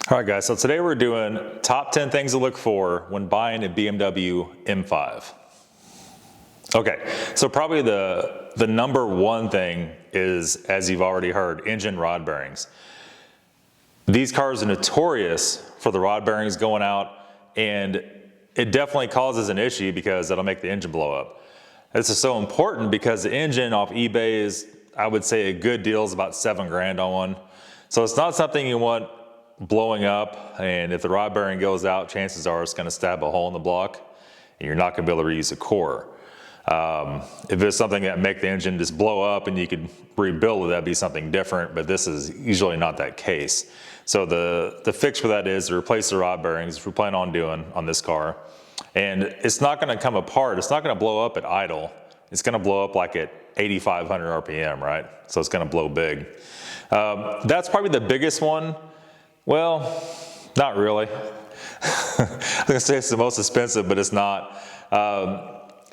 All right, guys, so today we're doing top 10 things to look for when buying a BMW M5. Okay, so probably the number one thing is, as you've already heard, engine rod bearings. These cars are notorious for the rod bearings going out, and it definitely causes an issue because it'll make the engine blow up. This is so important because the engine off eBay is, I would say, a good deal is about 7 grand on one. So it's not something you want blowing up, and if the rod bearing goes out, chances are it's going to stab a hole in the block and you're not going to be able to reuse the core. If it's something that make the engine just blow up and you could rebuild it, that'd be something different, but this is usually not that case. So the fix for that is to replace the rod bearings, which we plan on doing on this car. And it's not going to come apart, it's not going to blow up at idle, it's going to blow up like at 8,500 RPM, right? So it's going to blow big. That's probably the biggest one. Well, not really. I was gonna say it's the most expensive, but it's not.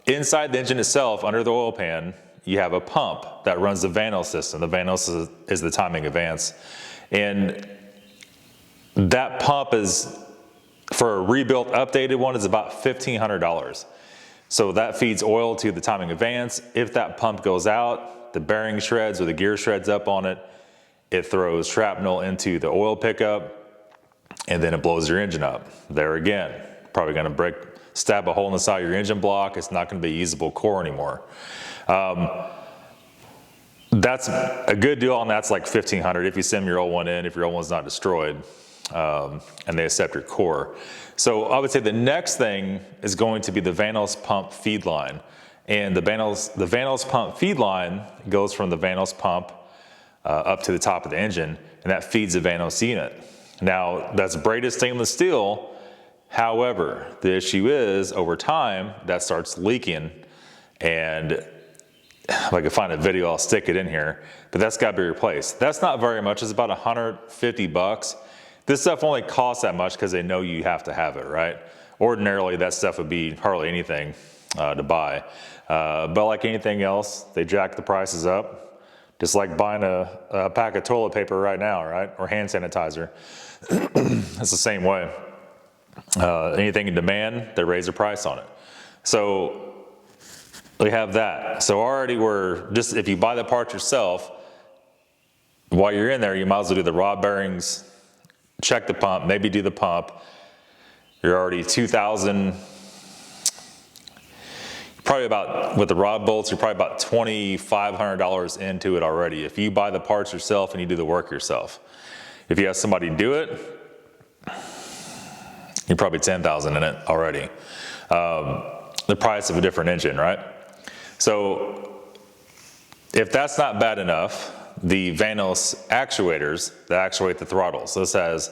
Inside the engine itself, under the oil pan, you have a pump that runs the Vanos system. The Vanos is the timing advance. And that pump is, for a rebuilt, updated one, is about $1,500. So that feeds oil to the timing advance. If that pump goes out, the bearing shreds or the gear shreds up on it, it throws shrapnel into the oil pickup, and then it blows your engine up. There again, probably gonna stab a hole in the side of your engine block. It's not gonna be a usable core anymore. That's a good deal, and that's like $1,500 if you send your old one in, if your old one's not destroyed, and they accept your core. So I would say the next thing is going to be the Vanos pump feed line. And the Vanos pump feed line goes from the Vanos pump up to the top of the engine, and that feeds the Vanos unit. Now, that's braided stainless steel. However, the issue is, over time, that starts leaking, and if I can find a video, I'll stick it in here, but that's got to be replaced. That's not very much. It's about 150 bucks. This stuff only costs that much because they know you have to have it, right? Ordinarily, that stuff would be hardly anything to buy. But like anything else, they jack the prices up. Just like buying a pack of toilet paper right now, right? Or hand sanitizer. It's the same way. Anything in demand, they raise the price on it. So we have that. So already if you buy the part yourself, while you're in there, you might as well do the rod bearings, check the pump, maybe do the pump. You're already 2,000. Probably about, with the rod bolts, you're probably about $2,500 into it already. If you buy the parts yourself and you do the work yourself. If you have somebody do it, you're probably 10,000 in it already. The price of a different engine, right? So if that's not bad enough, the Vanos actuators that actuate the throttle. So this has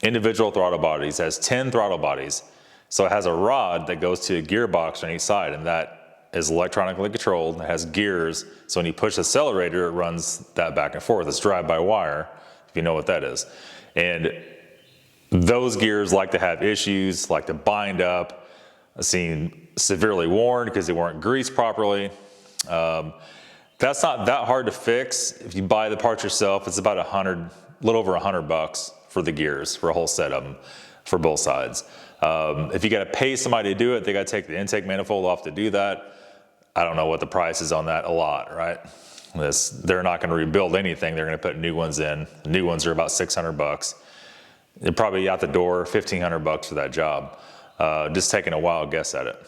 individual throttle bodies, has 10 throttle bodies. So it has a rod that goes to a gearbox on each side, and that is electronically controlled. It has gears, so when you push the accelerator, it runs that back and forth. It's drive-by-wire, if you know what that is. And those gears like to have issues, like to bind up. I've seen severely worn because they weren't greased properly. That's not that hard to fix. If you buy the parts yourself, it's about a little over $100 for the gears, for a whole set of them, for both sides. If you got to pay somebody to do it, they got to take the intake manifold off to do that. I don't know what the price is on that, a lot, right? They're not going to rebuild anything. They're going to put new ones in. The new ones are about $600. They're probably out the door, $1,500 for that job. Just taking a wild guess at it.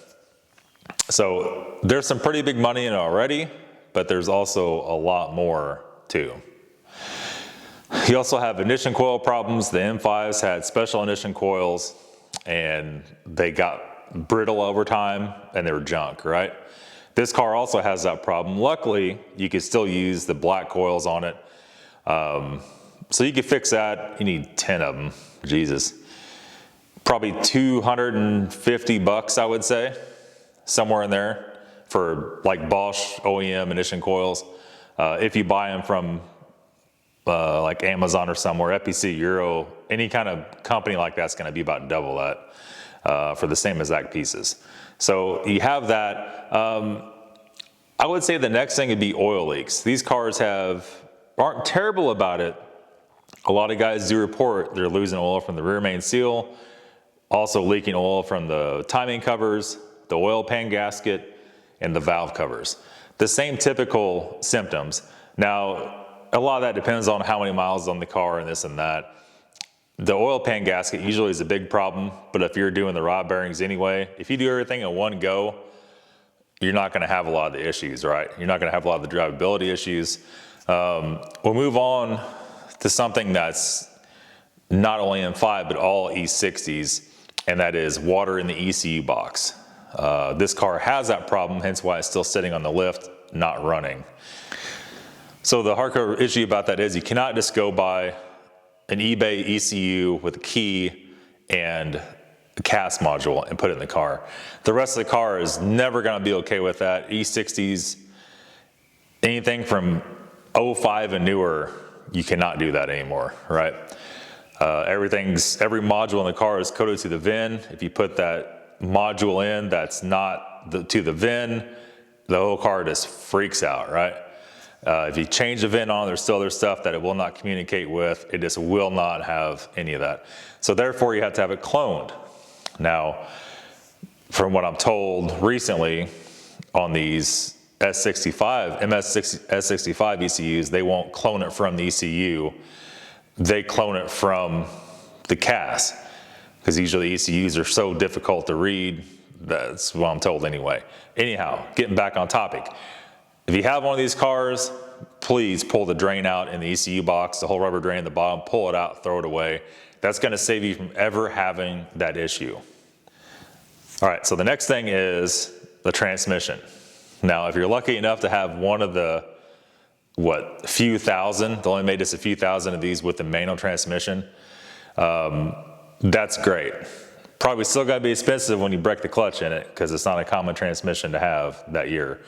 So there's some pretty big money in it already, but there's also a lot more too. You also have ignition coil problems. The M5s had special ignition coils, and they got brittle over time, and they were junk, right? This car also has that problem. Luckily, you can still use the black coils on it. So you can fix that. You need 10 of them, Jesus. Probably $250, I would say, somewhere in there, for like Bosch OEM ignition coils. If you buy them from like Amazon or somewhere, FPC, Euro, any kind of company like that's going to be about double that for the same exact pieces. So you have that. I would say the next thing would be oil leaks. These cars aren't terrible about it, A lot of guys do report they're losing oil from the rear main seal, also leaking oil from the timing covers, the oil pan gasket, and the valve covers. The same typical symptoms. Now, a lot of that depends on how many miles on the car and this and that. The oil pan gasket usually is a big problem, but if you're doing the rod bearings anyway, if you do everything in one go, you're not gonna have a lot of the issues, right? You're not gonna have a lot of the drivability issues. We'll move on to something that's not only M5, but all E60s, and that is water in the ECU box. This car has that problem, hence why it's still sitting on the lift, not running. So the hardcore issue about that is you cannot just go buy an eBay ECU with a key and a cast module and put it in the car. The rest of the car is never gonna be okay with that. E60s, anything from 05 and newer, you cannot do that anymore, right? Every module in the car is coded to the VIN. If you put that module in that's not to the VIN, the whole car just freaks out, right? If you change the VIN on, there's still other stuff that it will not communicate with. It just will not have any of that. So therefore, you have to have it cloned. Now, from what I'm told recently on these S65 ECUs, they won't clone it from the ECU. They clone it from the cast, because usually ECUs are so difficult to read. That's what I'm told anyway. Anyhow, getting back on topic. If you have one of these cars, please pull the drain out in the ECU box, the whole rubber drain at the bottom, pull it out, throw it away. That's gonna save you from ever having that issue. All right, so the next thing is the transmission. Now, if you're lucky enough to have one of the, few thousand, they only made just a few thousand of these with the manual transmission, that's great. Probably still gotta be expensive when you break the clutch in it, because it's not a common transmission to have that year.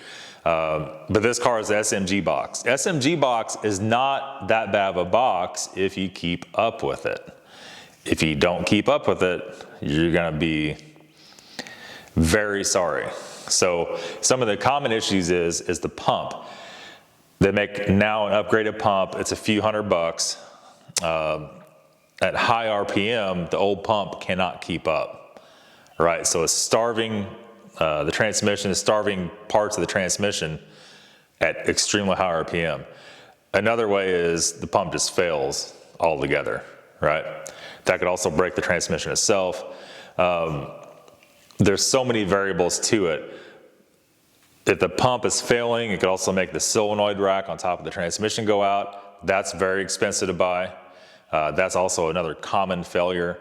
But this car is the SMG box. SMG box is not that bad of a box if you keep up with it. If you don't keep up with it, you're gonna be very sorry. So some of the common issues is the pump. They make now an upgraded pump. It's a few $100. At high RPM, the old pump cannot keep up, right? So it's starving, the transmission is starving parts of the transmission at extremely high RPM. Another way is the pump just fails altogether, right? That could also break the transmission itself. There's so many variables to it. If the pump is failing, it could also make the solenoid rack on top of the transmission go out. That's very expensive to buy. That's also another common failure.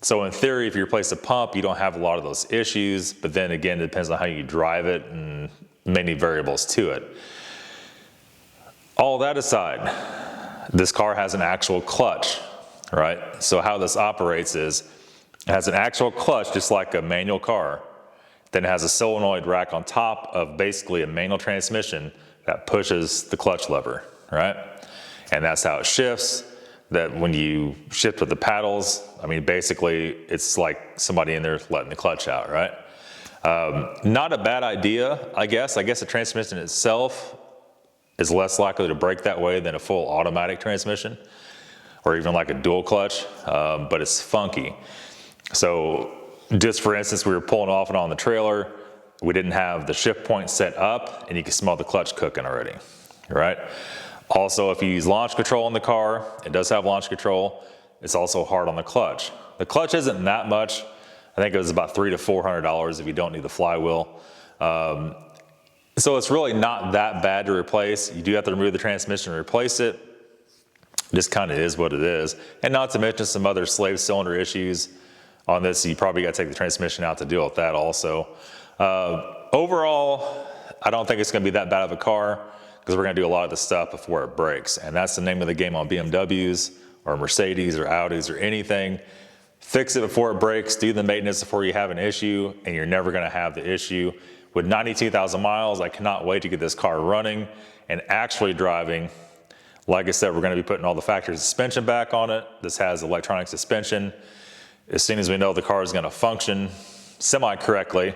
So in theory, if you replace the pump, you don't have a lot of those issues, but then again, it depends on how you drive it and many variables to it. All that aside, this car has an actual clutch, right? So how this operates is, it has an actual clutch, just like a manual car. Then it has a solenoid rack on top of basically a manual transmission that pushes the clutch lever, right? And that's how it shifts. That when you shift with the paddles, I mean, basically it's like somebody in there letting the clutch out, right? Not a bad idea, I guess. I guess the transmission itself is less likely to break that way than a full automatic transmission, or even like a dual clutch, but it's funky. So just for instance, we were pulling off and on the trailer, we didn't have the shift point set up, and you can smell the clutch cooking already, right? Also, if you use launch control in the car, it does have launch control, it's also hard on the clutch. The clutch isn't that much. I think it was about $300 to $400 if you don't need the flywheel. So it's really not that bad to replace. You do have to remove the transmission and replace it. Just kind of is what it is. And not to mention some other slave cylinder issues on this. You probably got to take the transmission out to deal with that also. Overall, I don't think it's going to be that bad of a car, because we're gonna do a lot of the stuff before it breaks. And that's the name of the game on BMWs or Mercedes or Audis or anything. Fix it before it breaks, do the maintenance before you have an issue, and you're never gonna have the issue. With 92,000 miles, I cannot wait to get this car running and actually driving. Like I said, we're gonna be putting all the factory suspension back on it. This has electronic suspension. As soon as we know the car is gonna function semi-correctly,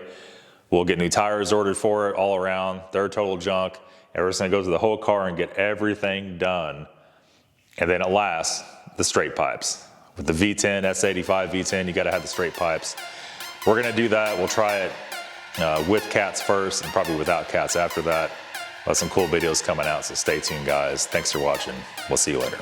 we'll get new tires ordered for it all around. They're total junk. And we're just gonna go through the whole car and get everything done. And then at last, the straight pipes. With the V10, S85 V10, you gotta have the straight pipes. We're gonna do that. We'll try it with cats first and probably without cats after that. Some cool videos coming out, so stay tuned, guys. Thanks for watching. We'll see you later.